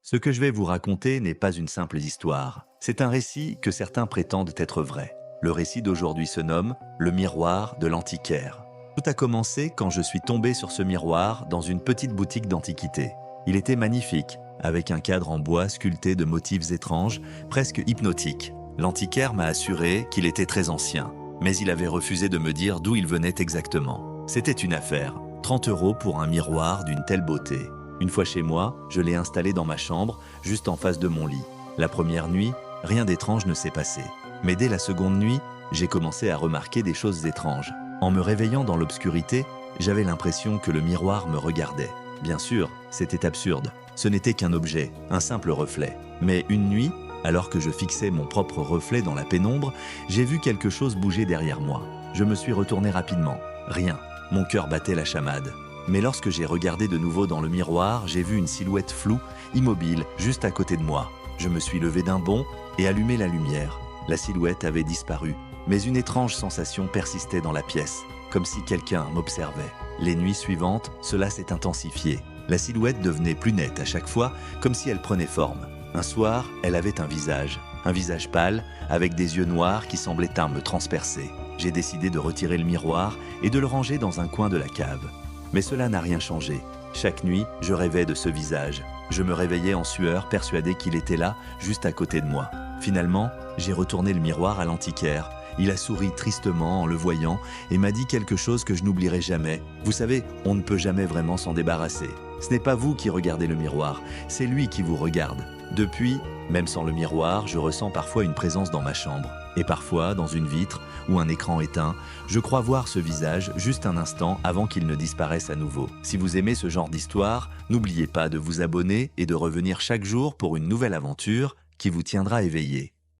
Ce que je vais vous raconter n'est pas une simple histoire. C'est un récit que certains prétendent être vrai. Le récit d'aujourd'hui se nomme Le miroir de l'antiquaire. Tout a commencé quand je suis tombé sur ce miroir dans une petite boutique d'antiquités. Il était magnifique, avec un cadre en bois sculpté de motifs étranges, presque hypnotiques. L'antiquaire m'a assuré qu'il était très ancien, mais il avait refusé de me dire d'où il venait exactement. C'était une affaire, 30 € pour un miroir d'une telle beauté. Une fois chez moi, je l'ai installé dans ma chambre, juste en face de mon lit. La première nuit, rien d'étrange ne s'est passé. Mais dès la seconde nuit, j'ai commencé à remarquer des choses étranges. En me réveillant dans l'obscurité, j'avais l'impression que le miroir me regardait. Bien sûr, c'était absurde. Ce n'était qu'un objet, un simple reflet. Mais une nuit, alors que je fixais mon propre reflet dans la pénombre, j'ai vu quelque chose bouger derrière moi. Je me suis retourné rapidement. Rien. Mon cœur battait la chamade. Mais lorsque j'ai regardé de nouveau dans le miroir, j'ai vu une silhouette floue, immobile, juste à côté de moi. Je me suis levé d'un bond et allumé la lumière. La silhouette avait disparu, mais une étrange sensation persistait dans la pièce, comme si quelqu'un m'observait. Les nuits suivantes, cela s'est intensifié. La silhouette devenait plus nette à chaque fois, comme si elle prenait forme. Un soir, elle avait un visage pâle, avec des yeux noirs qui semblaient me transpercer. J'ai décidé de retirer le miroir et de le ranger dans un coin de la cave. Mais cela n'a rien changé. Chaque nuit, je rêvais de ce visage. Je me réveillais en sueur, persuadé qu'il était là, juste à côté de moi. Finalement, j'ai retourné le miroir à l'antiquaire. Il a souri tristement en le voyant et m'a dit quelque chose que je n'oublierai jamais. Vous savez, on ne peut jamais vraiment s'en débarrasser. Ce n'est pas vous qui regardez le miroir, c'est lui qui vous regarde. Depuis, même sans le miroir, je ressens parfois une présence dans ma chambre. Et parfois, dans une vitre ou un écran éteint, je crois voir ce visage juste un instant avant qu'il ne disparaisse à nouveau. Si vous aimez ce genre d'histoire, n'oubliez pas de vous abonner et de revenir chaque jour pour une nouvelle aventure qui vous tiendra éveillé.